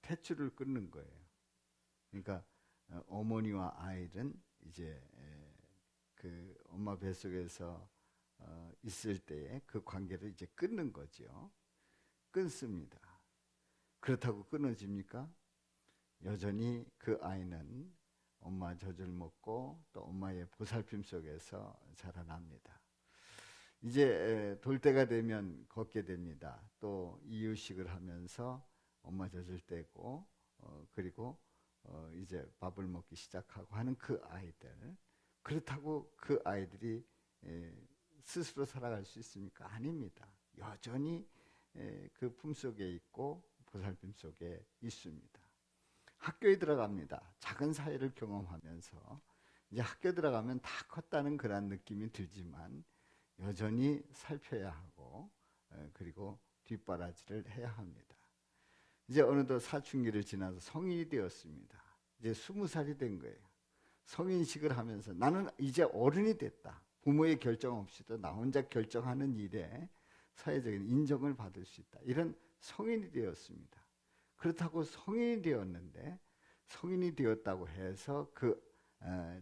탯줄을 끊는 거예요. 그러니까 어머니와 아이는 이제 그 엄마 뱃속에서 있을 때에 그 관계를 이제 끊는 거죠. 끊습니다. 그렇다고 끊어집니까? 여전히 그 아이는 엄마 젖을 먹고 또 엄마의 보살핌 속에서 자라납니다. 이제 돌 때가 되면 걷게 됩니다. 또 이유식을 하면서 엄마 젖을 떼고 그리고 이제 밥을 먹기 시작하고 하는 그 아이들. 그렇다고 그 아이들이 스스로 살아갈 수 있습니까? 아닙니다. 여전히 그 품속에 있고 보살핌 속에 있습니다. 학교에 들어갑니다. 작은 사회를 경험하면서 이제 학교 들어가면 다 컸다는 그런 느낌이 들지만 여전히 살펴야 하고 그리고 뒷바라지를 해야 합니다. 이제 어느덧 사춘기를 지나서 성인이 되었습니다. 이제 20살이 된 거예요. 성인식을 하면서 나는 이제 어른이 됐다. 부모의 결정 없이도 나 혼자 결정하는 일에 사회적인 인정을 받을 수 있다. 이런 성인이 되었습니다. 그렇다고 성인이 되었는데 성인이 되었다고 해서 그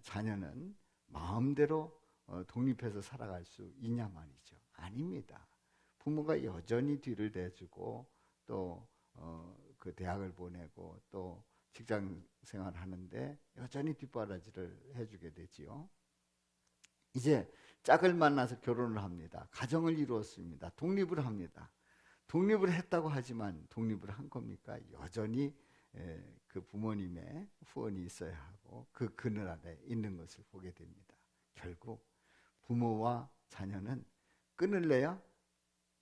자녀는 마음대로 독립해서 살아갈 수 있냐 말이죠. 아닙니다. 부모가 여전히 뒤를 대주고 또 그 대학을 보내고 또 직장 생활을 하는데 여전히 뒷바라지를 해주게 되지요. 이제 짝을 만나서 결혼을 합니다. 가정을 이루었습니다. 독립을 합니다. 독립을 했다고 하지만 독립을 한 겁니까? 여전히 그 부모님의 후원이 있어야 하고 그 그늘 아래 있는 것을 보게 됩니다. 결국 부모와 자녀는 끊을래야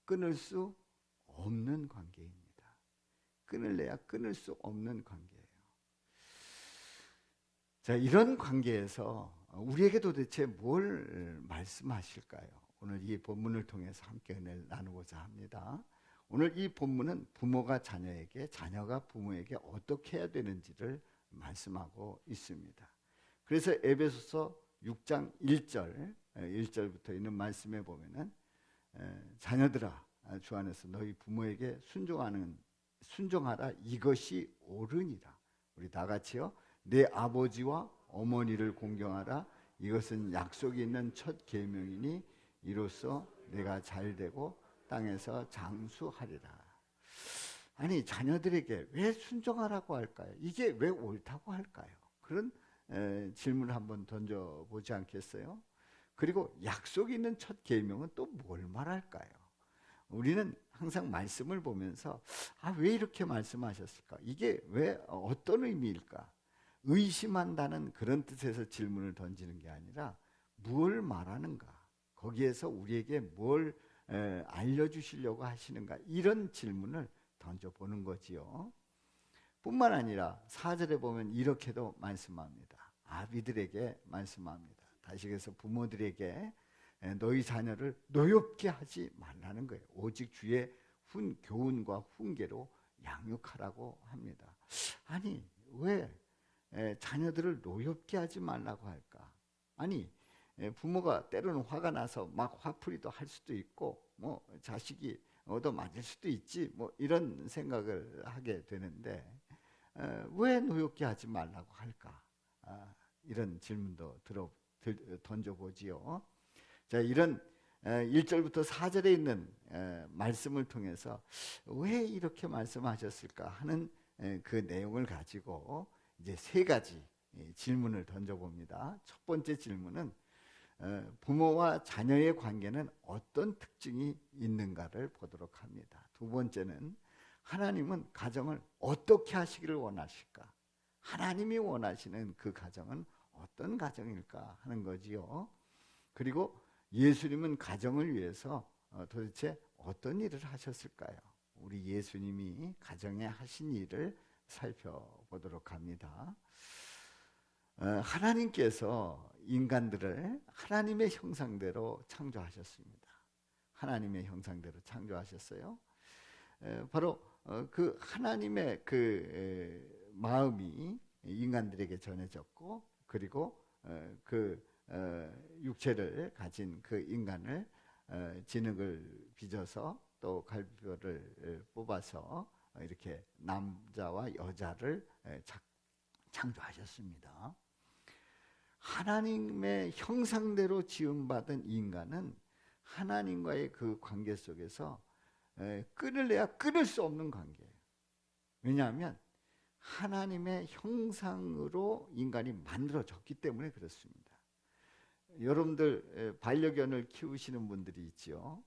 끊을 수 없는 관계입니다. 끊을래야 끊을 수 없는 관계예요. 자, 이런 관계에서 우리에게 도대체 뭘 말씀하실까요? 오늘 이 본문을 통해서 함께 은혜를 나누고자 합니다. 오늘 이 본문은 부모가 자녀에게, 자녀가 부모에게 어떻게 해야 되는지를 말씀하고 있습니다. 그래서 에베소서 6장 1절부터 있는 말씀에 보면은 자녀들아 주 안에서 너희 부모에게 순종하라 이것이 옳으니라. 우리 다 같이요. 내 아버지와 어머니를 공경하라 이것은 약속이 있는 첫 계명이니 이로써 내가 잘되고 땅에서 장수하리라. 아니 자녀들에게 왜 순종하라고 할까요? 이게 왜 옳다고 할까요? 그런 질문을 한번 던져보지 않겠어요? 그리고 약속이 있는 첫 계명은 또 뭘 말할까요? 우리는 항상 말씀을 보면서 왜 이렇게 말씀하셨을까? 이게 왜 어떤 의미일까? 의심한다는 그런 뜻에서 질문을 던지는 게 아니라 무엇을 말하는가? 거기에서 우리에게 뭘 알려주시려고 하시는가? 이런 질문을 던져보는 거지요. 뿐만 아니라 4절에 보면 이렇게도 말씀합니다. 아비들에게 말씀합니다. 다시그래서 부모들에게 너희 자녀를 노엽게 하지 말라는 거예요. 오직 주의 교훈과 훈계로 양육하라고 합니다. 아니 왜 자녀들을 노엽게 하지 말라고 할까? 아니 부모가 때로는 화가 나서 막 화풀이도 할 수도 있고 뭐 자식이 얻어맞을 수도 있지 뭐 이런 생각을 하게 되는데 왜 노엽게 하지 말라고 할까? 이런 질문도 던져보지요. 자, 이런 1절부터 4절에 있는 말씀을 통해서 왜 이렇게 말씀하셨을까 하는 그 내용을 가지고 이제 세 가지 질문을 던져봅니다. 첫 번째 질문은 부모와 자녀의 관계는 어떤 특징이 있는가를 보도록 합니다. 두 번째는 하나님은 가정을 어떻게 하시기를 원하실까? 하나님이 원하시는 그 가정은 어떤 가정일까 하는 거지요. 그리고 예수님은 가정을 위해서 도대체 어떤 일을 하셨을까요? 우리 예수님이 가정에 하신 일을 살펴보도록 합니다. 하나님께서 인간들을 하나님의 형상대로 창조하셨습니다. 하나님의 형상대로 창조하셨어요. 바로 그 하나님의 그 마음이 인간들에게 전해졌고 그리고 그 육체를 가진 그 인간을 진흙을 빚어서 또 갈비뼈를 뽑아서 이렇게 남자와 여자를 창조하셨습니다. 하나님의 형상대로 지음받은 인간은 하나님과의 그 관계 속에서 끊을래야 끊을 수 없는 관계예요. 왜냐하면 하나님의 형상으로 인간이 만들어졌기 때문에 그렇습니다. 여러분들 반려견을 키우시는 분들이 있죠.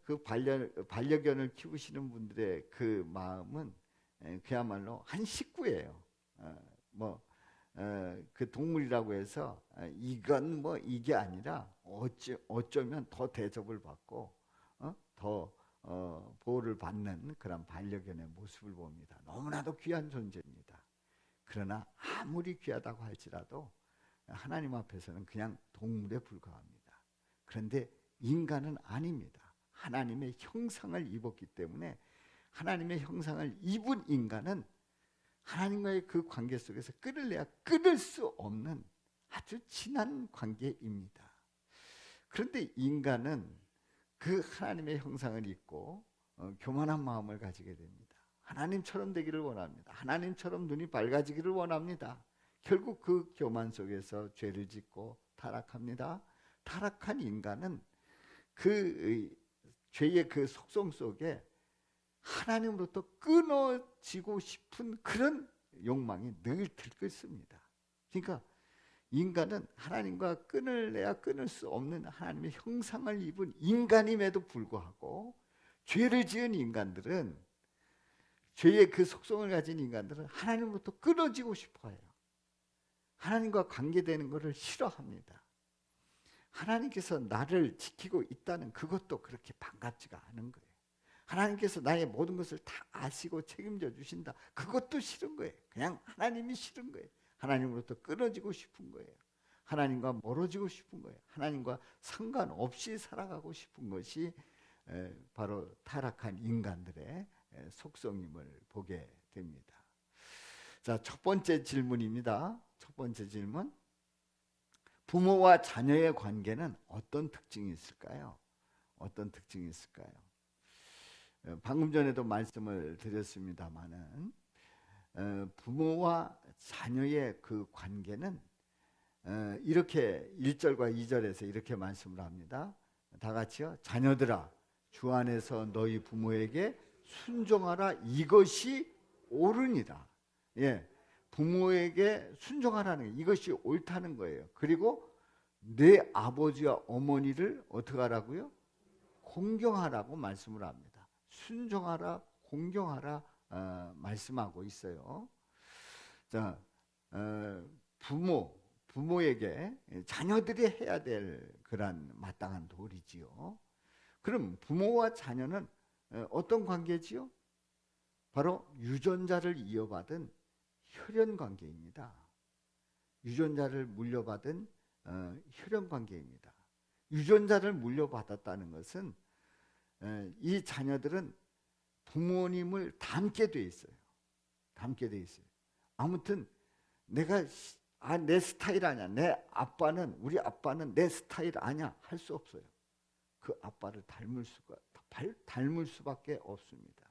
그 반려견을 키우시는 분들의 그 마음은 그야말로 한 식구예요. 그 동물이라고 해서 이건 뭐 이게 아니라 어쩌면 더 대접을 받고 더 보호를 받는 그런 반려견의 모습을 봅니다. 너무나도 귀한 존재입니다. 그러나 아무리 귀하다고 할지라도 하나님 앞에서는 그냥 동물에 불과합니다. 그런데 인간은 아닙니다. 하나님의 형상을 입었기 때문에 하나님의 형상을 입은 인간은 하나님과의 그 관계 속에서 끊을래야 끊을 수 없는 아주 진한 관계입니다. 그런데 인간은 그 하나님의 형상을 입고 교만한 마음을 가지게 됩니다. 하나님처럼 되기를 원합니다. 하나님처럼 눈이 밝아지기를 원합니다. 결국 그 교만 속에서 죄를 짓고 타락합니다. 타락한 인간은 그 죄의 그 속성 속에 하나님으로부터 끊어지고 싶은 그런 욕망이 늘 들끓습니다. 그러니까 인간은 하나님과 끊을래야 끊을 수 없는 하나님의 형상을 입은 인간임에도 불구하고 죄를 지은 인간들은, 죄의 그 속성을 가진 인간들은 하나님으로부터 끊어지고 싶어해요. 하나님과 관계되는 것을 싫어합니다. 하나님께서 나를 지키고 있다는 그것도 그렇게 반갑지가 않은 거예요. 하나님께서 나의 모든 것을 다 아시고 책임져 주신다, 그것도 싫은 거예요. 그냥 하나님이 싫은 거예요. 하나님으로부터 끊어지고 싶은 거예요. 하나님과 멀어지고 싶은 거예요. 하나님과 상관없이 살아가고 싶은 것이 바로 타락한 인간들의 속성임을 보게 됩니다. 자, 첫 번째 질문입니다. 첫 번째 질문. 부모와 자녀의 관계는 어떤 특징이 있을까요? 어떤 특징이 있을까요? 방금 전에도 말씀을 드렸습니다마는 부모와 자녀의 그 관계는 이렇게 1절과 2절에서 이렇게 말씀을 합니다. 다 같이요. 자녀들아, 주 안에서 너희 부모에게 순종하라. 이것이 옳으니라. 예, 부모에게 순종하라는 게 이것이 옳다는 거예요. 그리고 내 아버지와 어머니를 어떻게 하라고요? 공경하라고 말씀을 합니다. 순종하라, 공경하라 말씀하고 있어요. 자, 부모에게 자녀들이 해야 될 그런 마땅한 도리지요. 그럼 부모와 자녀는 어떤 관계지요? 바로 유전자를 이어받은 혈연 관계입니다. 유전자를 물려받은 혈연 관계입니다. 유전자를 물려받았다는 것은 이 자녀들은 부모님을 닮게 돼 있어요. 닮게 돼 있어요. 아무튼 내가 내 스타일 아니야, 우리 아빠는 내 스타일 아니야 할 수 없어요. 그 아빠를 닮을 수밖에 없습니다.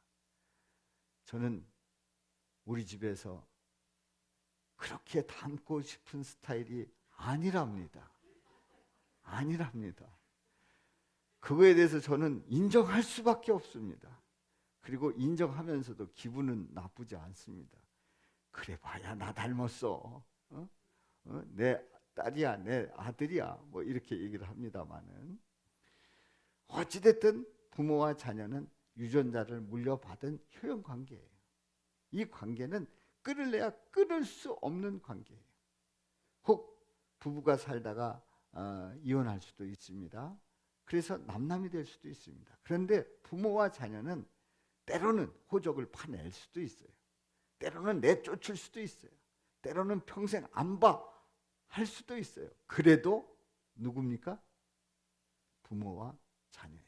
저는 우리 집에서 그렇게 닮고 싶은 스타일이 아니랍니다. 그거에 대해서 저는 인정할 수밖에 없습니다. 그리고 인정하면서도 기분은 나쁘지 않습니다. 그래 봐야 나 닮았어. 내 딸이야, 내 아들이야, 뭐 이렇게 얘기를 합니다마는, 어찌됐든 부모와 자녀는 유전자를 물려받은 혈연 관계예요. 이 관계는 끊을래야 끊을 수 없는 관계예요. 혹 부부가 살다가 이혼할 수도 있습니다. 그래서 남남이 될 수도 있습니다. 그런데 부모와 자녀는 때로는 호적을 파낼 수도 있어요. 때로는 내쫓을 수도 있어요. 때로는 평생 안 봐 할 수도 있어요. 그래도 누굽니까? 부모와 자녀예요.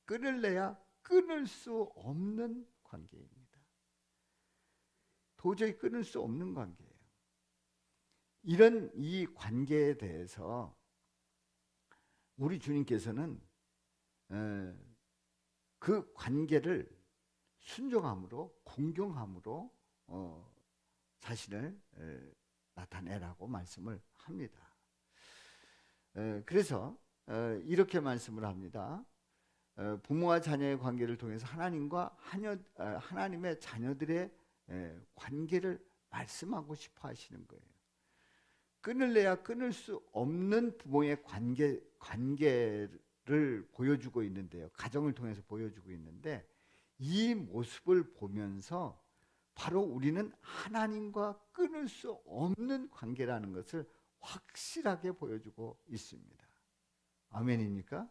끊을래야 끊을 수 없는 관계입니다. 도저히 끊을 수 없는 관계예요. 이런 이 관계에 대해서 우리 주님께서는 그 관계를 순종함으로 공경함으로 자신을 나타내라고 말씀을 합니다. 그래서 이렇게 말씀을 합니다. 부모와 자녀의 관계를 통해서 하나님의 자녀들의 관계를 말씀하고 싶어 하시는 거예요. 끊을래야 끊을 수 없는 부모의 관계를 보여주고 있는데요. 가정을 통해서 보여주고 있는데, 이 모습을 보면서 바로 우리는 하나님과 끊을 수 없는 관계라는 것을 확실하게 보여주고 있습니다. 아멘입니까?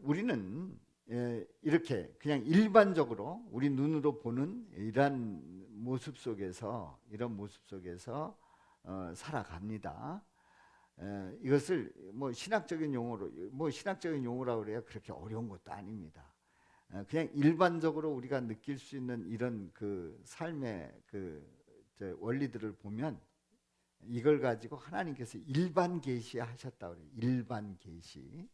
우리는 이렇게 그냥 일반적으로 우리 눈으로 보는 이런 모습 속에서 살아갑니다. 이것을 신학적인 용어라고 그래야 그렇게 어려운 것도 아닙니다. 그냥 일반적으로 우리가 느낄 수 있는 이런 그 삶의 원리들을 보면 이걸 가지고 하나님께서 일반 계시하셨다고 그래요. 일반 계시.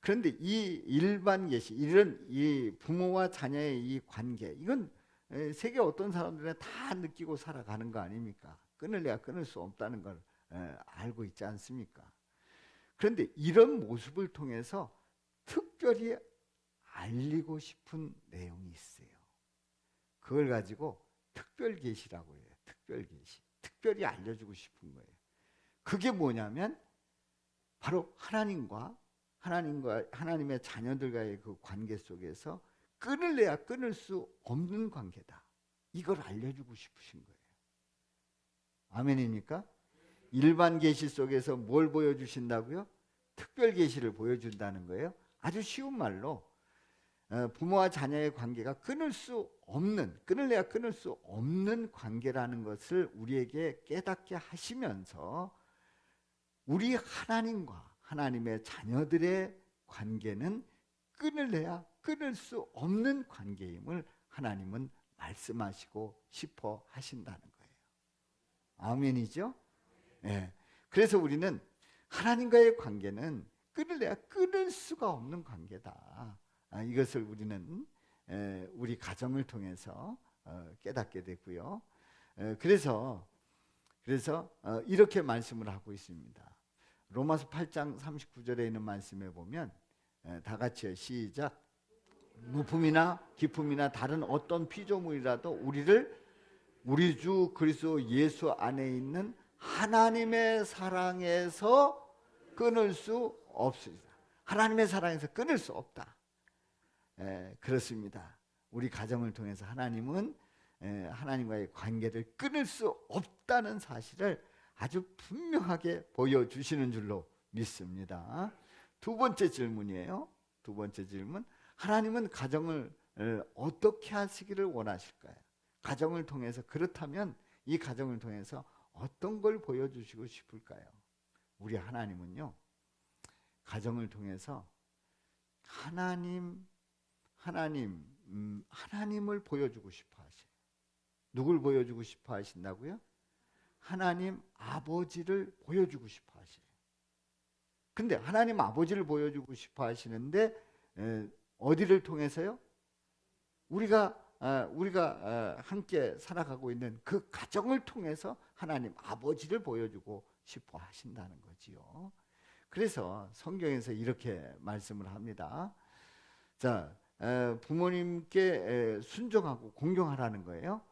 그런데 이 일반 계시, 이런 이 부모와 자녀의 이 관계, 이건 세계 어떤 사람들은 다 느끼고 살아가는 거 아닙니까? 끊을래야 끊을 수 없다는 걸 알고 있지 않습니까? 그런데 이런 모습을 통해서 특별히 알리고 싶은 내용이 있어요. 그걸 가지고 특별 계시라고 해요. 특별 계시. 특별히 알려주고 싶은 거예요. 그게 뭐냐면 바로 하나님의 자녀들과의 그 관계 속에서 끊을래야 끊을 수 없는 관계다. 이걸 알려주고 싶으신 거예요. 아멘입니까? 일반 계시 속에서 뭘 보여주신다고요? 특별 계시를 보여준다는 거예요. 아주 쉬운 말로 부모와 자녀의 관계가 끊을래야 끊을 수 없는 관계라는 것을 우리에게 깨닫게 하시면서 우리 하나님과 하나님의 자녀들의 관계는 끊을래야 끊을 수 없는 관계임을 하나님은 말씀하시고 싶어 하신다는 거예요. 아멘이죠? 네. 그래서 우리는 하나님과의 관계는 끊을래야 끊을 수가 없는 관계다. 이것을 우리는 우리 가정을 통해서 깨닫게 되고요. 그래서 이렇게 말씀을 하고 있습니다. 로마서 8장 39절에 있는 말씀에 보면 다 같이요. 시작. 무품이나 기품이나 다른 어떤 피조물이라도 우리 주 그리스도 예수 안에 있는 하나님의 사랑에서 끊을 수 없습니다. 하나님의 사랑에서 끊을 수 없다. 그렇습니다. 우리 가정을 통해서 하나님은 하나님과의 관계를 끊을 수 없다는 사실을 아주 분명하게 보여주시는 줄로 믿습니다. 두 번째 질문이에요. 두 번째 질문. 하나님은 가정을 어떻게 하시기를 원하실까요? 가정을 통해서, 그렇다면 이 가정을 통해서 어떤 걸 보여주시고 싶을까요? 우리 하나님은요, 가정을 통해서 하나님을 보여주고 싶어 하세요. 누굴 보여주고 싶어 하신다고요? 하나님 아버지를 보여주고 싶어 하세요. 근데 하나님 아버지를 보여주고 싶어 하시는데 어디를 통해서요? 우리가 함께 살아가고 있는 그 가정을 통해서 하나님 아버지를 보여주고 싶어 하신다는 거지요. 그래서 성경에서 이렇게 말씀을 합니다. 자, 부모님께 순종하고 공경하라는 거예요.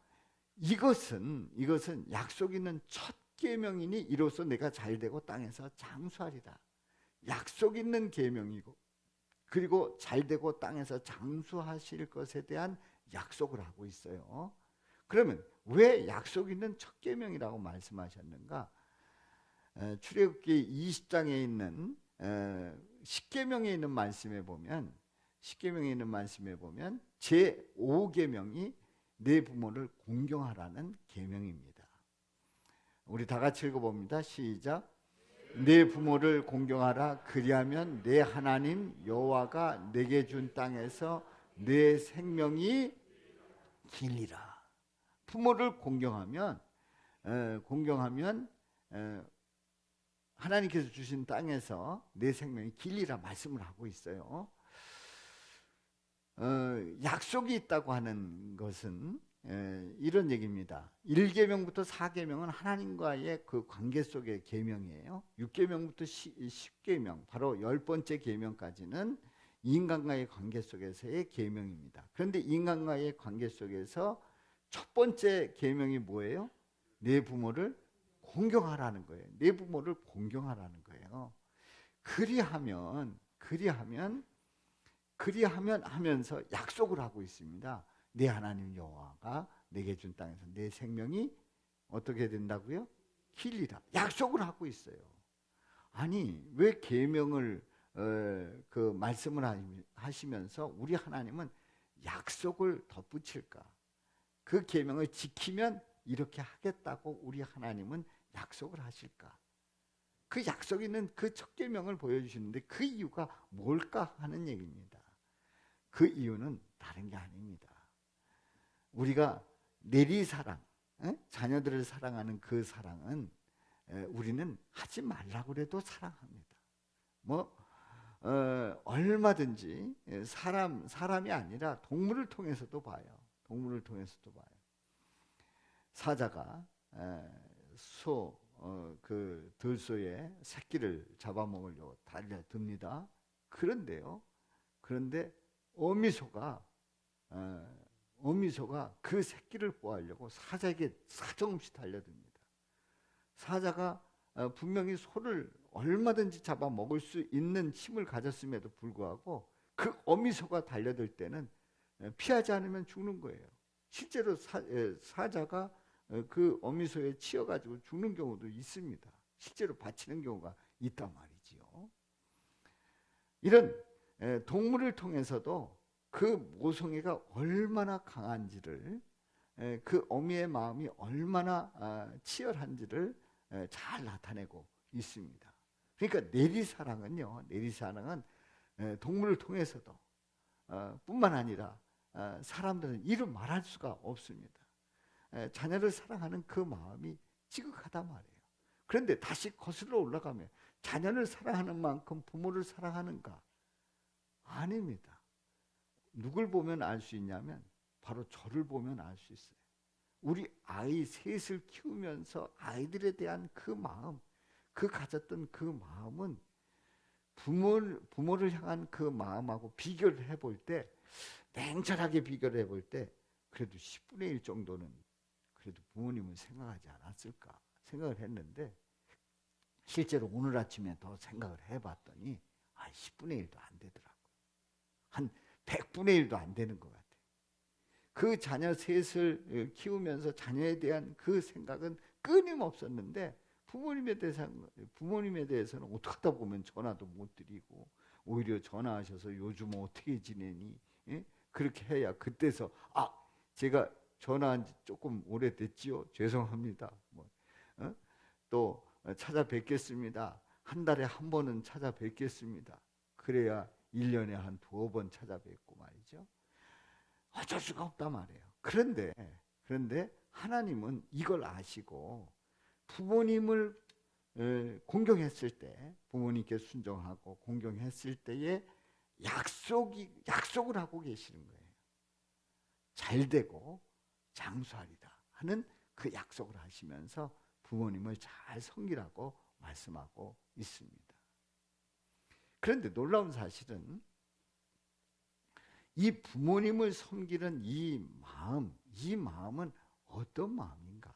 이것은 약속 있는 첫 계명이니 이로써 내가 잘되고 땅에서 장수하리라. 약속 있는 계명이고, 그리고 잘되고 땅에서 장수하실 것에 대한 약속을 하고 있어요. 그러면 왜 약속 있는 첫 계명이라고 말씀하셨는가? 출애굽기 20장에 있는 10계명에 있는 말씀에 보면 제5계명이 내 부모를 공경하라는 계명입니다. 우리 다 같이 읽어봅니다. 시작. 내 부모를 공경하라. 그리하면 내 하나님 여호와가 내게 준 땅에서 내 생명이 길리라. 부모를 공경하면 하나님께서 주신 땅에서 내 생명이 길리라 말씀을 하고 있어요. 약속이 있다고 하는 것은 이런 얘기입니다. 1계명부터 4계명은 하나님과의 그 관계 속의 계명이에요. 6계명부터 10계명, 바로 10번째 계명까지는 인간과의 관계 속에서의 계명입니다. 그런데 인간과의 관계 속에서 첫 번째 계명이 뭐예요? 내 부모를 공경하라는 거예요. 내 부모를 공경하라는 거예요. 그리하면 하면서 약속을 하고 있습니다. 내 하나님 여호와가 내게 준 땅에서 내 생명이 어떻게 된다고요? 길리라. 약속을 하고 있어요. 아니 왜 계명을 그 말씀을 하시면서 우리 하나님은 약속을 덧붙일까? 그 계명을 지키면 이렇게 하겠다고 우리 하나님은 약속을 하실까? 그 약속 있는 그 첫 계명을 보여주시는데 그 이유가 뭘까 하는 얘기입니다. 그 이유는 다른 게 아닙니다. 우리가 내리사랑, 자녀들을 사랑하는 그 사랑은 우리는 하지 말라고 해도 사랑합니다. 얼마든지 사람이 아니라 동물을 통해서도 봐요. 동물을 통해서도 봐요. 사자가 그 들소의 새끼를 잡아먹으려고 달려듭니다. 그런데 어미소가 그 새끼를 보호하려고 사자에게 사정없이 달려듭니다. 사자가 분명히 소를 얼마든지 잡아먹을 수 있는 힘을 가졌음에도 불구하고 그 어미소가 달려들 때는 피하지 않으면 죽는 거예요. 실제로 사자가 그 어미소에 치여가지고 죽는 경우도 있습니다. 실제로 바치는 경우가 있단 말이지요. 이런 동물을 통해서도 그 모성애가 얼마나 강한지를, 그 어미의 마음이 얼마나 치열한지를 잘 나타내고 있습니다. 그러니까 내리사랑은 동물을 통해서도 뿐만 아니라 사람들은 이루 말할 수가 없습니다. 자녀를 사랑하는 그 마음이 지극하단 말이에요. 그런데 다시 거슬러 올라가면 자녀를 사랑하는 만큼 부모를 사랑하는가? 아닙니다. 누굴 보면 알 수 있냐면 바로 저를 보면 알 수 있어요. 우리 아이 셋을 키우면서 아이들에 대한 그 마음, 그 가졌던 그 마음은 부모를 향한 그 마음하고 비교를 해볼 때, 냉철하게 비교를 해볼 때 그래도 10분의 1 정도는 그래도 부모님은 생각하지 않았을까 생각을 했는데, 실제로 오늘 아침에 더 생각을 해봤더니 10분의 1도 안 되더라고요. 한 100분의 1도 안 되는 것 같아요. 그 자녀 셋을 키우면서 자녀에 대한 그 생각은 끊임없었는데 부모님에 대해서는 어떻게 하다 보면 전화도 못 드리고, 오히려 전화하셔서 요즘 어떻게 지내니? 예? 그렇게 해야 그때서 제가 전화한 지 조금 오래됐지요. 죄송합니다. 또 찾아뵙겠습니다. 한 달에 한 번은 찾아뵙겠습니다. 그래야 1년에 한 2번 찾아뵙고 말이죠. 어쩔 수가 없단 말이에요. 그런데 하나님은 이걸 아시고 부모님을 공경했을 때, 부모님께 순종하고 공경했을 때에 약속을 하고 계시는 거예요. 잘되고 장수하리다 하는 그 약속을 하시면서 부모님을 잘 섬기라고 말씀하고 있습니다. 그런데 놀라운 사실은 이 부모님을 섬기는 이 마음은 어떤 마음인가?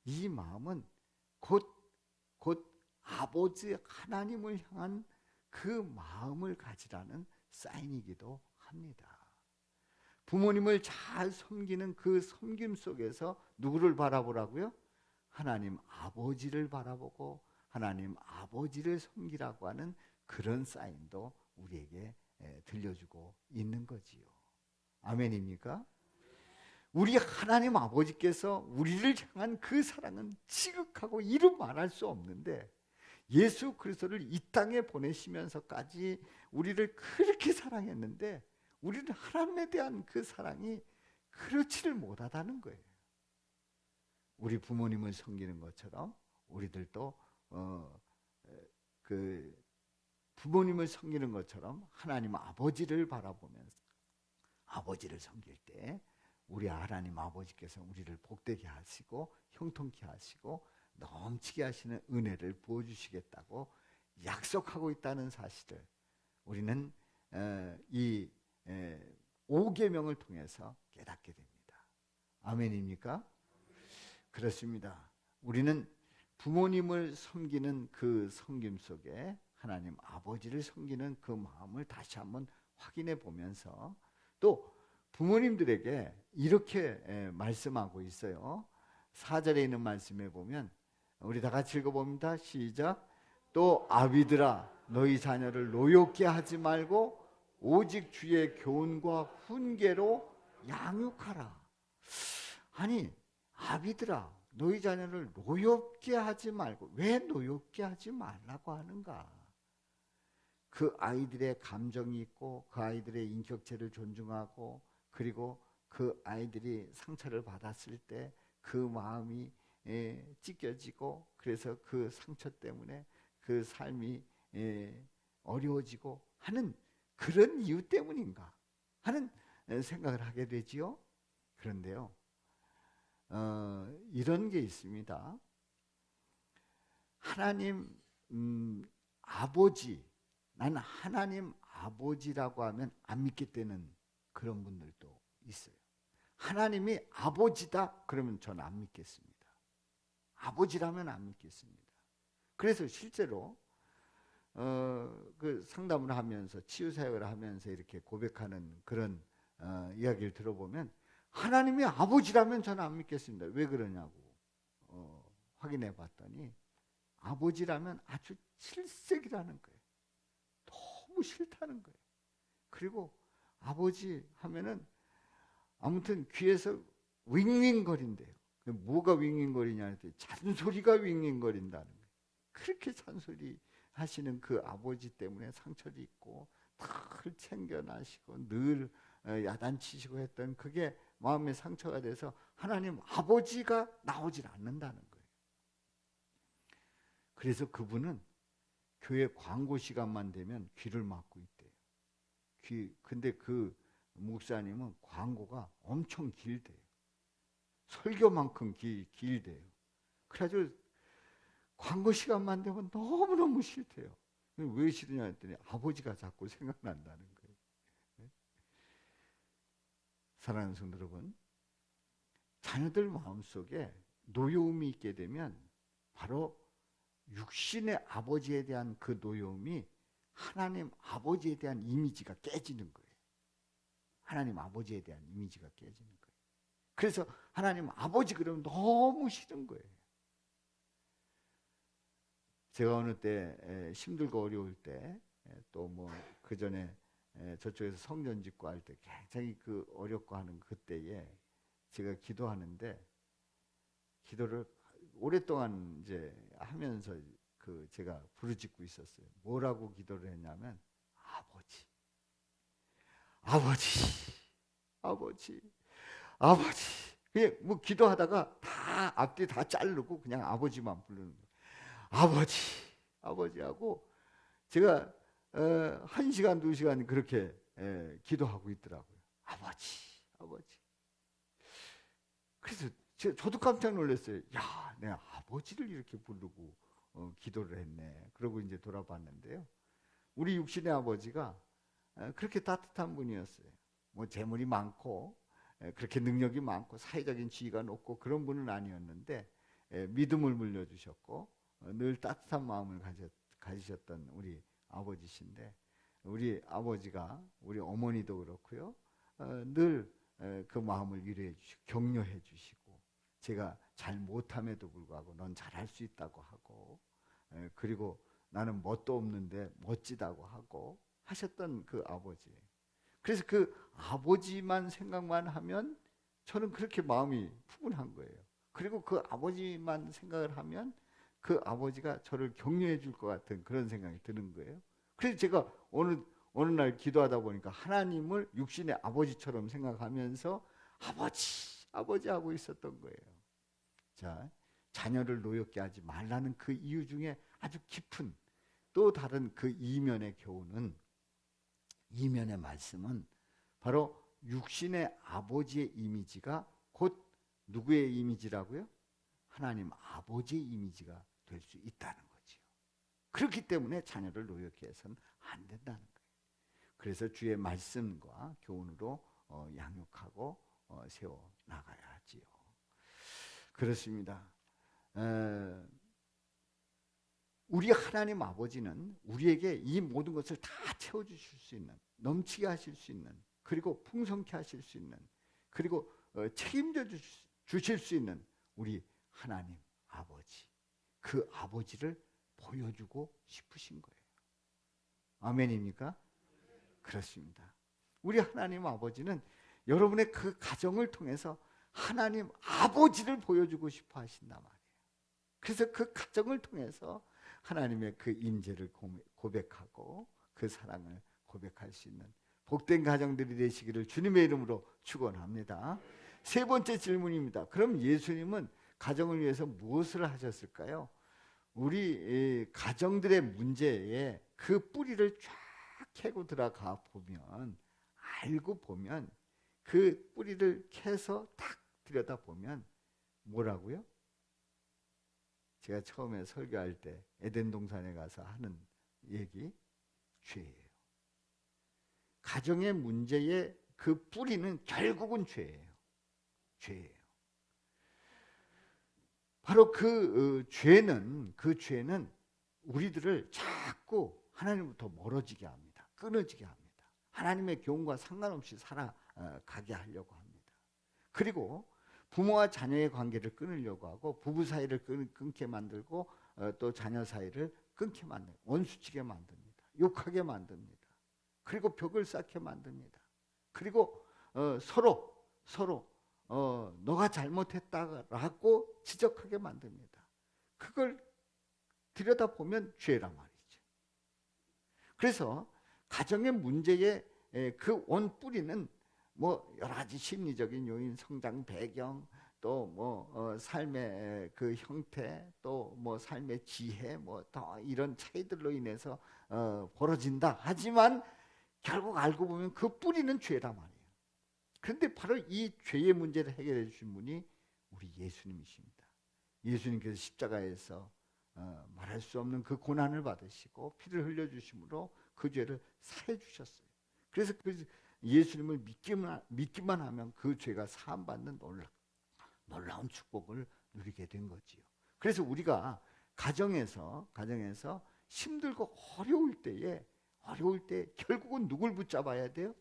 이 마음은 곧 아버지 하나님을 향한 그 마음을 가지라는 사인이기도 합니다. 부모님을 잘 섬기는 그 섬김 속에서 누구를 바라보라고요? 하나님 아버지를 바라보고 하나님 아버지를 섬기라고 하는 그런 사인도 우리에게 들려주고 있는 거지요. 아멘입니까? 우리 하나님 아버지께서 우리를 향한 그 사랑은 지극하고 이루 말할 수 없는데, 예수 그리스도를 이 땅에 보내시면서까지 우리를 그렇게 사랑했는데 우리는 하나님에 대한 그 사랑이 그렇지를 못하다는 거예요. 우리 부모님을 섬기는 것처럼 우리들도 그 부모님을 섬기는 것처럼 하나님 아버지를 바라보면서 아버지를 섬길 때 우리 하나님 아버지께서 우리를 복되게 하시고 형통케 하시고 넘치게 하시는 은혜를 부어주시겠다고 약속하고 있다는 사실을 우리는 이 5계명을 통해서 깨닫게 됩니다. 아멘입니까? 그렇습니다. 우리는 부모님을 섬기는 그 섬김 속에 하나님 아버지를 섬기는 그 마음을 다시 한번 확인해 보면서 또 부모님들에게 이렇게 말씀하고 있어요. 4절에 있는 말씀에 보면 우리 다 같이 읽어봅니다. 시작. 또 아비들아 너희 자녀를 노엽게 하지 말고 오직 주의 교훈과 훈계로 양육하라. 아니 아비들아 너희 자녀를 노엽게 하지 말고, 왜 노엽게 하지 말라고 하는가? 그 아이들의 감정이 있고 그 아이들의 인격체를 존중하고 그리고 그 아이들이 상처를 받았을 때 그 마음이 찢겨지고 그래서 그 상처 때문에 그 삶이 어려워지고 하는 그런 이유 때문인가 하는 생각을 하게 되지요. 그런데요, 이런 게 있습니다. 하나님 아버지, 나는 하나님 아버지라고 하면 안 믿겠다는 그런 분들도 있어요. 하나님이 아버지다 그러면 저는 안 믿겠습니다. 아버지라면 안 믿겠습니다. 그래서 실제로 그 상담을 하면서 치유사역을 하면서 이렇게 고백하는 그런 이야기를 들어보면 하나님이 아버지라면 저는 안 믿겠습니다. 왜 그러냐고 확인해 봤더니 아버지라면 아주 질색이라는 거예요. 너무 싫다는 거예요. 그리고 아버지 하면은 아무튼 귀에서 윙윙거린대요. 뭐가 윙윙거리냐 했더니 잔소리가 윙윙거린다는 거예요. 그렇게 잔소리 하시는 그 아버지 때문에 상처도 있고 늘 챙겨나시고 늘 야단치시고 했던 그게 마음의 상처가 돼서 하나님 아버지가 나오질 않는다는 거예요. 그래서 그분은 교회 광고 시간만 되면 귀를 막고 있대요. 근데 그 목사님은 광고가 엄청 길대요. 설교만큼 길대요. 그래가지고 광고 시간만 되면 너무너무 싫대요. 왜 싫으냐 했더니 아버지가 자꾸 생각난다는 거예요. 사랑하는 성도 여러분, 자녀들 마음속에 노여움이 있게 되면 바로 육신의 아버지에 대한 그 노여움이 하나님 아버지에 대한 이미지가 깨지는 거예요. 하나님 아버지에 대한 이미지가 깨지는 거예요. 그래서 하나님 아버지 그러면 너무 싫은 거예요. 제가 어느 때 힘들고 어려울 때 또 뭐 그 전에 저쪽에서 성전 짓고 할 때 굉장히 그 어렵고 하는 그때에 제가 기도하는데 기도를 오랫동안 이제 하면서 그 제가 부르짖고 있었어요. 뭐라고 기도를 했냐면 아버지, 아버지, 아버지, 아버지. 그냥 뭐 기도하다가 다 앞뒤 다 자르고 그냥 아버지만 부르는 거예요. 아버지, 아버지 하고 제가 1시간, 2시간 그렇게 기도하고 있더라고요. 아버지, 아버지. 그래서 저도 깜짝 놀랐어요. 야, 내가 아버지를 이렇게 부르고 기도를 했네. 그러고 이제 돌아봤는데요. 우리 육신의 아버지가 그렇게 따뜻한 분이었어요. 뭐 재물이 많고 그렇게 능력이 많고 사회적인 지위가 높고 그런 분은 아니었는데 믿음을 물려주셨고 늘 따뜻한 마음을 가지셨던 우리 아버지신데 우리 아버지가 우리 어머니도 그렇고요. 늘 그 마음을 위로해 주시고 격려해 주시고 제가 잘 못함에도 불구하고 넌 잘할 수 있다고 하고 그리고 나는 뭣도 없는데 멋지다고 하고 하셨던 그 아버지. 그래서 그 아버지만 생각만 하면 저는 그렇게 마음이 푸근한 거예요. 그리고 그 아버지만 생각을 하면 그 아버지가 저를 격려해 줄 것 같은 그런 생각이 드는 거예요. 그래서 제가 어느 날 기도하다 보니까 하나님을 육신의 아버지처럼 생각하면서 아버지, 아버지 하고 있었던 거예요. 자, 자녀를 노엽게 하지 말라는 그 이유 중에 아주 깊은 또 다른 그 이면의 교훈은 이면의 말씀은 바로 육신의 아버지의 이미지가 곧 누구의 이미지라고요? 하나님 아버지의 이미지가 될 수 있다는 거지요. 그렇기 때문에 자녀를 노엽게 해서는 안 된다는 거예요. 그래서 주의 말씀과 교훈으로 양육하고 세워 나가야 하지요. 그렇습니다. 우리 하나님 아버지는 우리에게 이 모든 것을 다 채워주실 수 있는, 넘치게 하실 수 있는, 그리고 풍성케 하실 수 있는, 그리고 책임져 주실 수 있는 우리 하나님 아버지, 그 아버지를 보여주고 싶으신 거예요. 아멘입니까? 그렇습니다. 우리 하나님 아버지는 여러분의 그 가정을 통해서 하나님 아버지를 보여주고 싶어 하신단 말이에요. 그래서 그 가정을 통해서 하나님의 그 임재를 고백하고 그 사랑을 고백할 수 있는 복된 가정들이 되시기를 주님의 이름으로 축원합니다. 세 번째 질문입니다. 그럼 예수님은 가정을 위해서 무엇을 하셨을까요? 우리 가정들의 문제에 그 뿌리를 쫙 캐고 들어가 보면, 알고 보면, 그 뿌리를 캐서 딱 들여다보면 뭐라고요? 제가 처음에 설교할 때 에덴 동산에 가서 하는 얘기, 죄예요. 가정의 문제의 그 뿌리는 결국은 죄예요. 죄예요. 바로 그 죄는 우리들을 자꾸 하나님부터 멀어지게 합니다. 끊어지게 합니다. 하나님의 교훈과 상관없이 살아가게 하려고 합니다. 그리고 부모와 자녀의 관계를 끊으려고 하고 부부 사이를 끊게 만들고 또 자녀 사이를 끊게 만들고 원수치게 만듭니다. 욕하게 만듭니다. 그리고 벽을 쌓게 만듭니다. 그리고 서로 너가 잘못했다라고 지적하게 만듭니다. 그걸 들여다보면 죄란 말이죠. 그래서 가정의 문제의 그 원뿌리는 뭐 여러 가지 심리적인 요인, 성장 배경, 또 뭐 삶의 그 형태, 또 뭐 삶의 지혜, 뭐 더 이런 차이들로 인해서 벌어진다. 하지만 결국 알고 보면 그 뿌리는 죄란 말이에요. 그런데 바로 이 죄의 문제를 해결해 주신 분이 우리 예수님이십니다. 예수님께서 십자가에서 말할 수 없는 그 고난을 받으시고 피를 흘려주심으로 그 죄를 사해 주셨어요. 그래서 그 예수님을 믿기만 하면 그 죄가 사함받는 놀라운 축복을 누리게 된 거지요. 그래서 우리가 가정에서 힘들고 어려울 때 결국은 누굴 붙잡아야 돼요?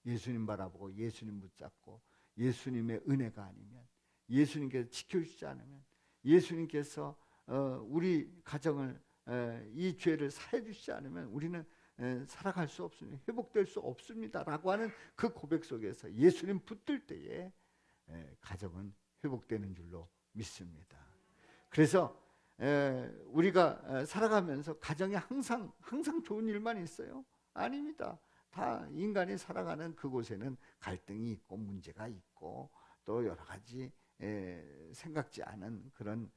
예수님 바라보고 예수님 붙잡고, 예수님의 은혜가 아니면, 예수님께서 지켜주지 않으면, 예수님께서 우리 가정을 이 죄를 사해 주시지 않으면 우리는 살아갈 수 없습니다. 회복될 수 없습니다라고 하는 그 고백 속에서 예수님 붙들 때에 가정은 회복되는 줄로 믿습니다. 그래서 우리가 살아가면서 가정에 항상 좋은 일만 있어요? 아닙니다. 다 인간이 살아가는 그곳에는 갈등이 있고 문제가 있고 또 여러 가지 생각지 않은 그런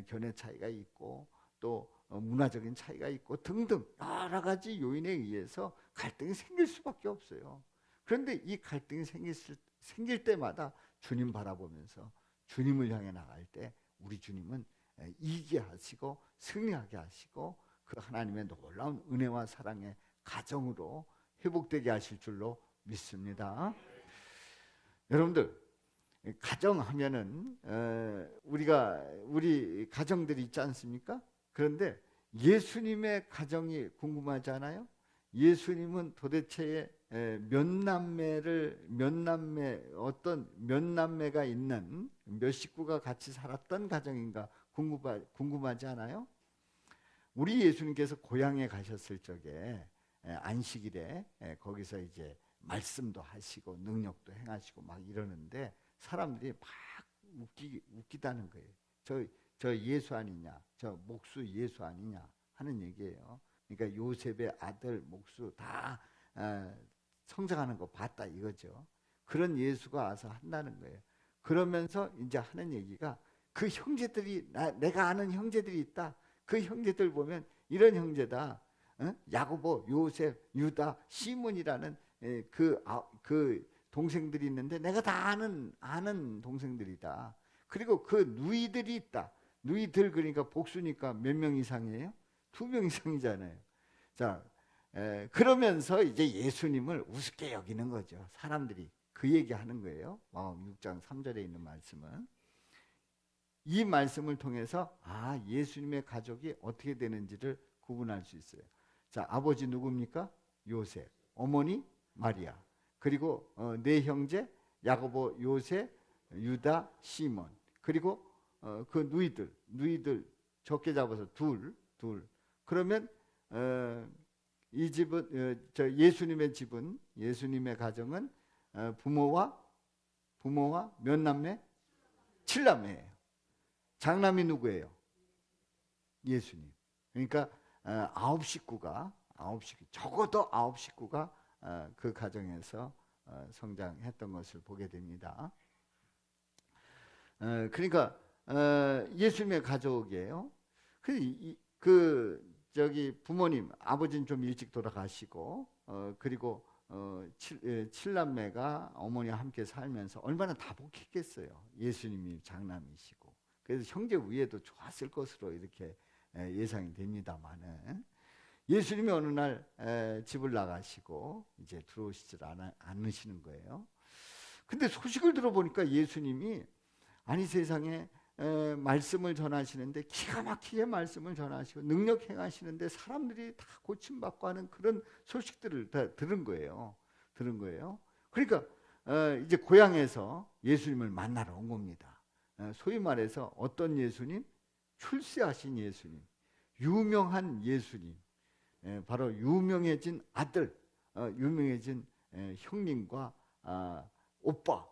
견해 차이가 있고 또 문화적인 차이가 있고 등등 여러 가지 요인에 의해서 갈등이 생길 수밖에 없어요. 그런데 이 갈등이 생길 때마다 주님 바라보면서 주님을 향해 나갈 때 우리 주님은 이기게 하시고 승리하게 하시고 그 하나님의 놀라운 은혜와 사랑의 가정으로 회복되게 하실 줄로 믿습니다. 여러분들, 가정하면은 우리 가정들이 있지 않습니까? 그런데 예수님의 가정이 궁금하지 않아요? 예수님은 도대체 몇 남매가 있는 몇 식구가 같이 살았던 가정인가 궁금하지 않아요? 우리 예수님께서 고향에 가셨을 적에 안식일에 거기서 이제 말씀도 하시고 능력도 행하시고 막 이러는데 사람들이 막 웃기다는 거예요. 저 예수 아니냐, 저 목수 예수 아니냐 하는 얘기예요. 그러니까 요셉의 아들 목수 다 성장하는 거 봤다 이거죠. 그런 예수가 와서 한다는 거예요. 그러면서 이제 하는 얘기가 그 형제들이 내가 아는 형제들이 있다. 그 형제들 보면 이런 형제다. 야고보, 요셉, 유다, 시몬이라는 그 동생들이 있는데 내가 다 아는 동생들이다. 그리고 그 누이들이 있다. 누이들 그러니까 복수니까 몇 명 이상이에요? 2명 이상이잖아요. 자, 그러면서 이제 예수님을 우습게 여기는 거죠. 사람들이 그 얘기하는 거예요. 마가복음 6장 3절에 있는 말씀은. 이 말씀을 통해서 예수님의 가족이 어떻게 되는지를 구분할 수 있어요. 자, 아버지 누굽니까? 요셉. 어머니 마리아. 그리고 네 형제 야고보, 요셉, 유다, 시몬. 그리고 그 누이들 적게 잡아서 둘. 그러면 이 집은 예수님의 집은, 예수님의 가정은 부모와 몇 남매? 7남매예요. 장남이 누구예요? 예수님. 그러니까 9식구가 적어도 9식구가 그 가정에서 성장했던 것을 보게 됩니다. 그러니까 예수님의 가족이에요. 저기 부모님, 아버지는 좀 일찍 돌아가시고 그리고 7남매가 어머니와 함께 살면서 얼마나 다복했겠어요. 예수님이 장남이시고. 그래서 형제 우애도 좋았을 것으로 이렇게 예상이 됩니다만은 예수님이 어느 날 집을 나가시고 이제 들어오시질 않으시는 거예요. 근데 소식을 들어보니까 예수님이 세상에 말씀을 전하시는데 기가 막히게 말씀을 전하시고 능력 행하시는데 사람들이 다 고침받고 하는 그런 소식들을 다 들은 거예요. 그러니까 이제 고향에서 예수님을 만나러 온 겁니다. 소위 말해서 어떤 예수님? 출세하신 예수님, 유명한 예수님, 바로 유명해진 아들, 유명해진 형님과 오빠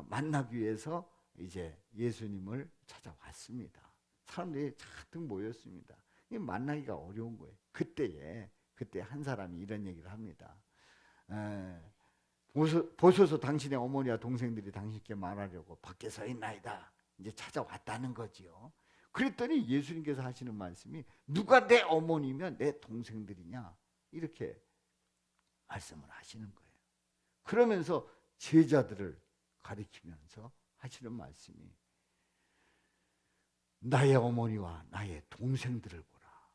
만나기 위해서 이제 예수님을 찾아왔습니다. 사람들이 잔뜩 모였습니다. 만나기가 어려운 거예요. 그때 한 사람이 이런 얘기를 합니다. 보소서 당신의 어머니와 동생들이 당신께 말하려고 밖에 서 있나이다. 이제 찾아왔다는 거지요. 그랬더니 예수님께서 하시는 말씀이 누가 내 어머니면 내 동생들이냐 이렇게 말씀을 하시는 거예요. 그러면서 제자들을 가리키면서 하시는 말씀이 나의 어머니와 나의 동생들을 보라.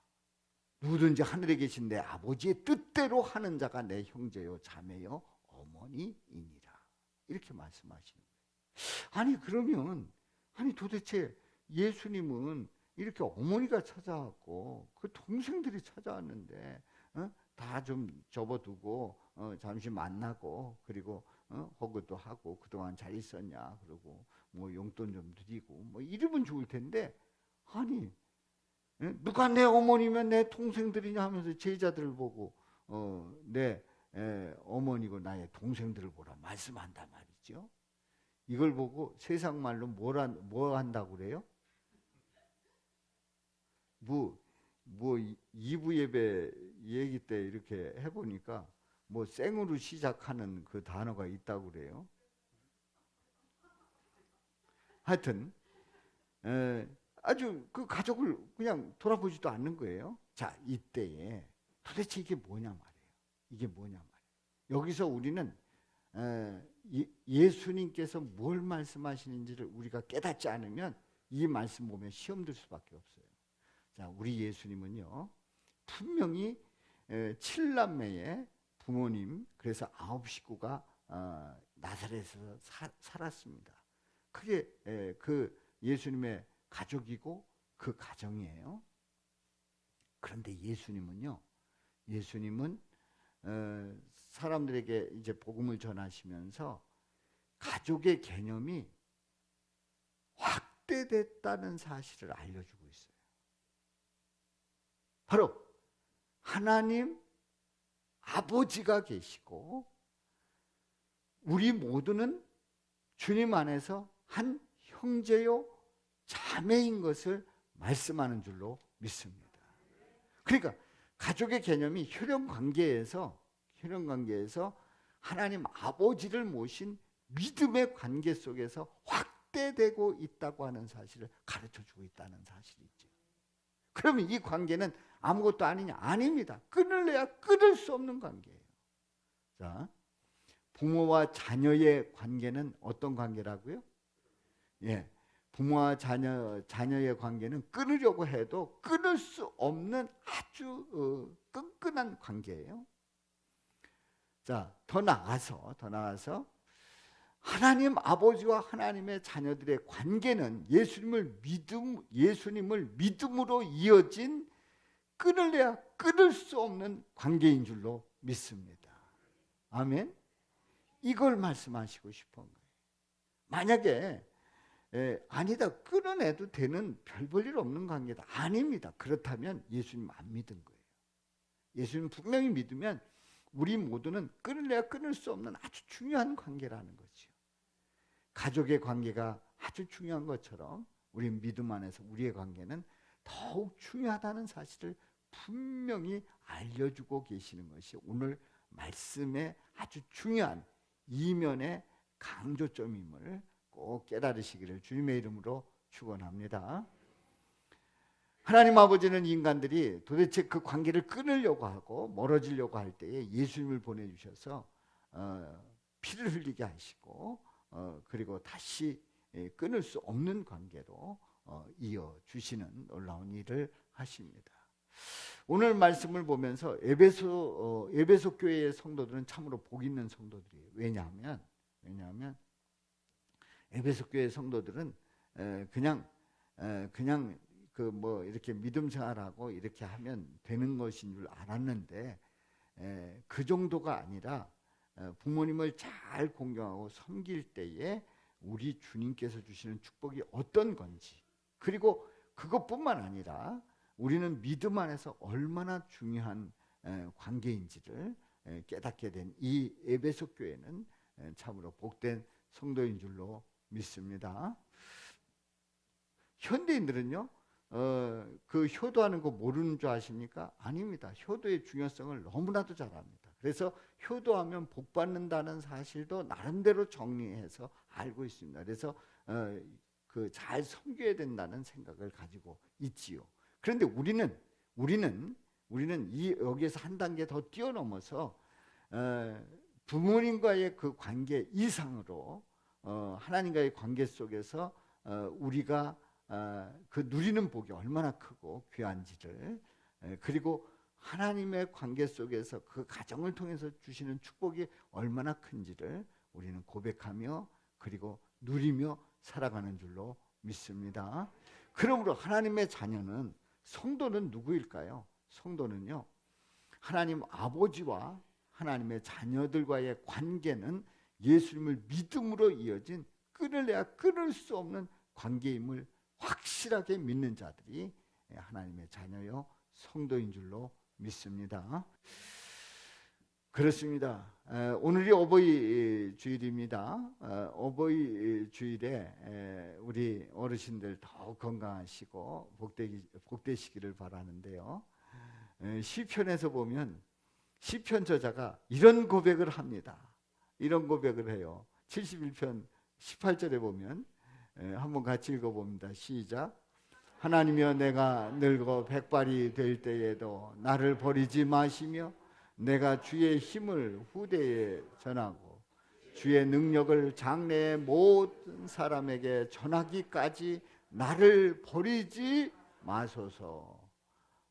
누구든지 하늘에 계신 내 아버지의 뜻대로 하는 자가 내 형제요 자매요 어머니이니라. 이렇게 말씀하시는 거예요. 그러면 도대체 예수님은 이렇게 어머니가 찾아왔고 그 동생들이 찾아왔는데 다 좀 접어두고 잠시 만나고 그리고 허그도 하고 그동안 잘 있었냐 그러고 뭐 용돈 좀 드리고 뭐 이러면 좋을 텐데 누가 내 어머니면 내 동생들이냐 하면서 제자들을 보고 내 어머니고 나의 동생들을 보라 말씀한단 말이죠. 이걸 보고 세상 말로 뭐 한다고 그래요? 뭐 2부 예배 얘기 때 이렇게 해보니까 뭐 생으로 시작하는 그 단어가 있다고 그래요. 하여튼 아주 그 가족을 그냥 돌아보지도 않는 거예요. 자, 이때에 도대체 이게 뭐냐 말이에요. 여기서 우리는 예수님께서 뭘 말씀하시는지를 우리가 깨닫지 않으면 이 말씀 보면 시험 들 수밖에 없어요. 자, 우리 예수님은요 분명히 7남매의 부모님, 그래서 9식구가 나사렛에서 살았습니다. 그게 그 예수님의 가족이고 그 가정이에요. 그런데 예수님은 사람들에게 이제 복음을 전하시면서 가족의 개념이 확대됐다는 사실을 알려주고 있어요. 바로 하나님 아버지가 계시고 우리 모두는 주님 안에서 한 형제요 자매인 것을 말씀하는 줄로 믿습니다. 그러니까 가족의 개념이 혈연 관계에서 하나님 아버지를 모신 믿음의 관계 속에서 확대되고 있다고 하는 사실을 가르쳐주고 있다는 사실이죠. 그러면 이 관계는 아무것도 아니냐? 아닙니다. 끊을래야 끊을 수 없는 관계예요. 자, 부모와 자녀의 관계는 어떤 관계라고요? 예, 부모와 자녀의 관계는 끊으려고 해도 끊을 수 없는 아주 끈끈한 관계예요. 자, 더 나아가서 하나님 아버지와 하나님의 자녀들의 관계는 예수님을 믿음으로 이어진 끊을래야 끊을 수 없는 관계인 줄로 믿습니다. 아멘. 이걸 말씀하시고 싶은 거예요. 만약에 아니다, 끊어내도 되는 별 볼 일 없는 관계다, 아닙니다. 그렇다면 예수님 안 믿은 거예요. 예수님 분명히 믿으면 우리 모두는 끊을래야 끊을 수 없는 아주 중요한 관계라는 거죠. 가족의 관계가 아주 중요한 것처럼 우리 믿음 안에서 우리의 관계는 더욱 중요하다는 사실을 분명히 알려주고 계시는 것이 오늘 말씀의 아주 중요한 이면의 강조점임을 꼭 깨달으시기를 주님의 이름으로 축원합니다. 하나님 아버지는 인간들이 도대체 그 관계를 끊으려고 하고 멀어지려고 할 때에 예수님을 보내주셔서 피를 흘리게 하시고 그리고 다시 끊을 수 없는 관계로 이어주시는 놀라운 일을 하십니다. 오늘 말씀을 보면서 에베소 교회의 성도들은 참으로 복 있는 성도들이에요. 왜냐하면 에베소 교회 성도들은 그냥 그 뭐 이렇게 믿음 생활하고 이렇게 하면 되는 것인 줄 알았는데 그 정도가 아니라 부모님을 잘 공경하고 섬길 때에 우리 주님께서 주시는 축복이 어떤 건지, 그리고 그것뿐만 아니라 우리는 믿음 안에서 얼마나 중요한 관계인지를 깨닫게 된 이 에베소 교회는 참으로 복된 성도인 줄로 믿습니다. 현대인들은요, 그 효도하는 거 모르는 줄 아십니까? 아닙니다. 효도의 중요성을 너무나도 잘 압니다. 그래서 효도하면 복 받는다는 사실도 나름대로 정리해서 알고 있습니다. 그래서 그 잘 섬겨야 된다는 생각을 가지고 있지요. 그런데 우리는 여기에서 한 단계 더 뛰어넘어서 부모님과의 그 관계 이상으로 하나님과의 관계 속에서 우리가 그 누리는 복이 얼마나 크고 귀한지를, 그리고 하나님의 관계 속에서 그 가정을 통해서 주시는 축복이 얼마나 큰지를 우리는 고백하며 그리고 누리며 살아가는 줄로 믿습니다. 그러므로 하나님의 자녀는, 성도는 누구일까요? 성도는요, 하나님 아버지와 하나님의 자녀들과의 관계는 예수님을 믿음으로 이어진 끊을래야 끊을 수 없는 관계임을 확실하게 믿는 자들이 하나님의 자녀요 성도인 줄로 믿습니다. 그렇습니다. 오늘이 어버이 주일입니다. 어버이 주일에 우리 어르신들 더 건강하시고 복되시기를 바라는데요. 시편에서 보면 시편 저자가 이런 고백을 합니다. 이런 고백을 해요. 71편 18절에 보면 한번 같이 읽어봅니다. 시작. 하나님이여, 내가 늙어 백발이 될 때에도 나를 버리지 마시며 내가 주의 힘을 후대에 전하고 주의 능력을 장래의 모든 사람에게 전하기까지 나를 버리지 마소서.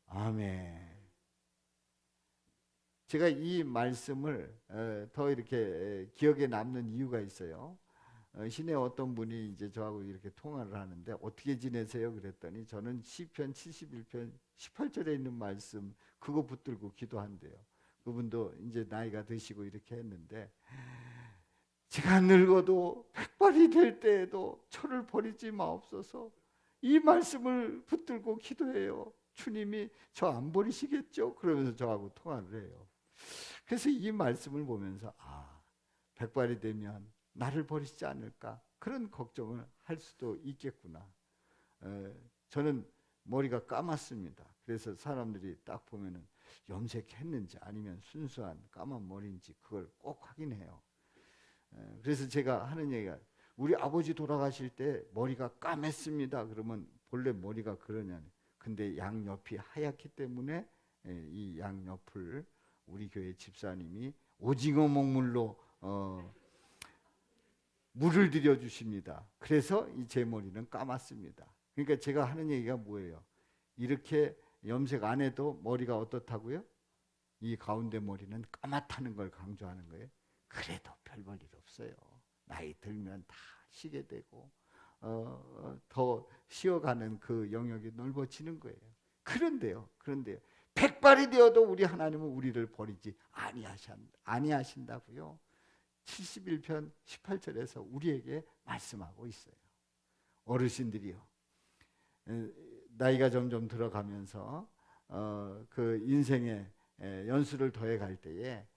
아멘. 제가 이 말씀을 더 이렇게 기억에 남는 이유가 있어요. 시내 어떤 분이 이제 저하고 이렇게 통화를 하는데 어떻게 지내세요? 그랬더니 저는 시편 71편 18절에 있는 말씀 그거 붙들고 기도한대요. 그분도 이제 나이가 드시고 이렇게 했는데, 제가 늙어도 백발이 될 때에도 저를 버리지 마옵소서. 이 말씀을 붙들고 기도해요. 주님이 저 안 버리시겠죠? 그러면서 저하고 통화를 해요. 그래서 이 말씀을 보면서 백발이 되면 나를 버리시지 않을까, 그런 걱정을 할 수도 있겠구나. 저는 머리가 까맣습니다. 그래서 사람들이 딱 보면은 염색했는지 아니면 순수한 까만 머리인지 그걸 꼭 확인해요. 그래서 제가 하는 얘기가, 우리 아버지 돌아가실 때 머리가 까맸습니다. 그러면 본래 머리가 그러냐니. 근데 양옆이 하얗기 때문에 이 양옆을 우리 교회 집사님이 오징어 먹물로 물을 들여 주십니다. 그래서 제 머리는 까맣습니다. 그러니까 제가 하는 얘기가 뭐예요? 이렇게 염색 안 해도 머리가 어떻다고요? 이 가운데 머리는 까맣다는 걸 강조하는 거예요. 그래도 별 볼 일 없어요. 나이 들면 다 쉬게 되고 더 쉬어가는 그 영역이 넓어지는 거예요. 그런데요. 백발이 되어도 우리 하나님은 우리를 버리지 아니하신다고요. 71편 18절에서 우리에게 말씀하고 있어요. 어르신들이요. 나이가 점점 들어가면서 그 인생의 연수를 더해갈 때에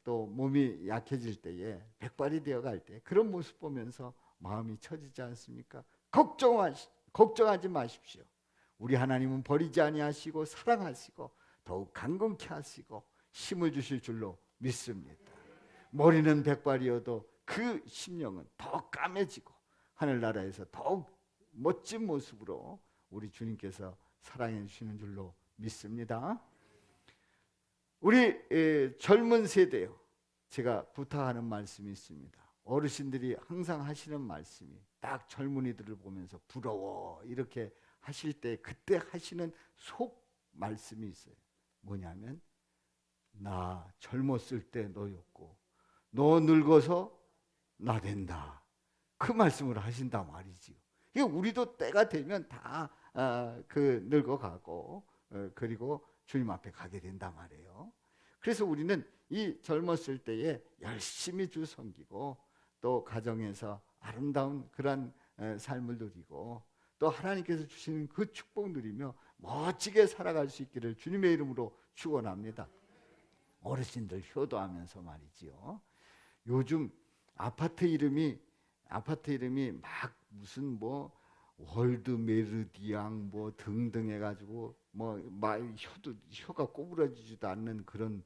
또 몸이 약해질 때에 백발이 되어갈 때 그런 모습 보면서 마음이 처지지 않습니까? 걱정하지 마십시오. 우리 하나님은 버리지 아니하시고 사랑하시고 더욱 강건케 하시고 힘을 주실 줄로 믿습니다. 머리는 백발이어도 그 심령은 더 까매지고 하늘나라에서 더욱 멋진 모습으로 우리 주님께서 사랑해 주시는 줄로 믿습니다. 우리 젊은 세대요. 제가 부탁하는 말씀이 있습니다. 어르신들이 항상 하시는 말씀이 딱 젊은이들을 보면서 부러워 이렇게 하실 때 그때 하시는 속 말씀이 있어요. 뭐냐면 나 젊었을 때 너였고 너 늙어서 나 된다. 그 말씀을 하신단 말이지요. 이거 우리도 때가 되면 다 늙어가고 그리고 주님 앞에 가게 된단 말이에요. 그래서 우리는 이 젊었을 때에 열심히 주 섬기고 또 가정에서 아름다운 그런 삶을 누리고 또 하나님께서 주시는 그 축복 누리며 멋지게 살아갈 수 있기를 주님의 이름으로 축원합니다. 어르신들 효도하면서 말이지요. 요즘 아파트 이름이 막 무슨 뭐 월드 메르디앙 뭐 등등 해가지고 뭐 혀가 꼬부라지지도 않는 그런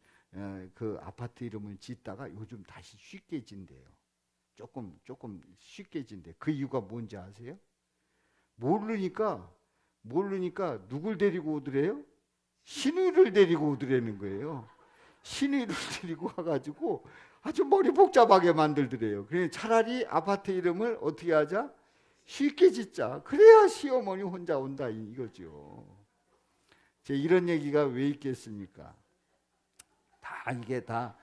그 아파트 이름을 짓다가 요즘 다시 쉽게 진대요. 조금 쉽게 진대. 그 이유가 뭔지 아세요? 모르니까 누굴 데리고 오더래요? 신의를 데리고 오더라는 거예요. 신의를 데리고 와가지고 아주 머리 복잡하게 만들더래요. 그래 차라리 아파트 이름을 어떻게 하자? 쉽게 짓자. 그래야 시어머니 혼자 온다 이거죠. 제 이런 얘기가 왜 있겠습니까? 다 이게 다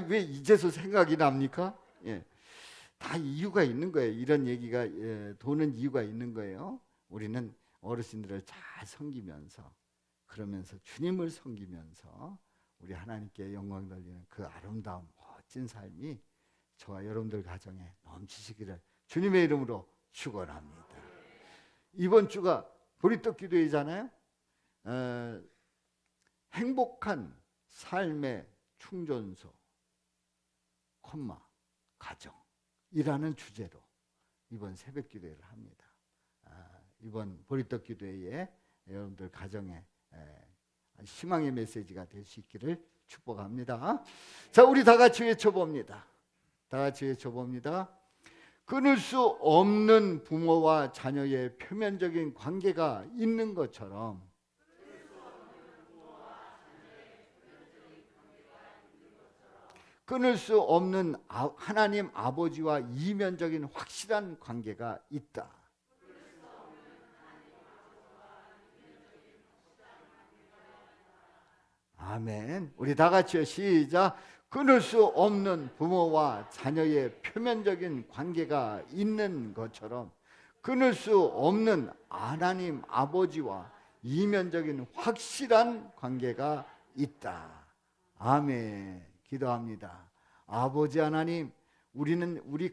왜 이제서 생각이 납니까? 예. 다 이유가 있는 거예요. 이런 얘기가 도는 이유가 있는 거예요. 우리는 어르신들을 잘 섬기면서 그러면서 주님을 섬기면서 우리 하나님께 영광 돌리는 그 아름다운 멋진 삶이 저와 여러분들 가정에 넘치시기를 주님의 이름으로 축원합니다. 이번 주가 보리떡 기도회잖아요. 행복한 삶의 충전소, 가정이라는 주제로 이번 새벽 기도회를 합니다. 이번 보리떡 기도회에 여러분들 가정에 희망의 메시지가 될 수 있기를 축복합니다. 자, 우리 다 같이 외쳐봅니다. 끊을 수 없는 부모와 자녀의 표면적인 관계가 있는 것처럼 끊을 수 없는 하나님 아버지와 이면적인 확실한 관계가 있다. 아멘. 우리 다 같이요. 시작. 끊을 수 없는 부모와 자녀의 표면적인 관계가 있는 것처럼 끊을 수 없는 하나님 아버지와 이면적인 확실한 관계가 있다. 아멘. 기도합니다. 아버지 하나님, 우리는 우리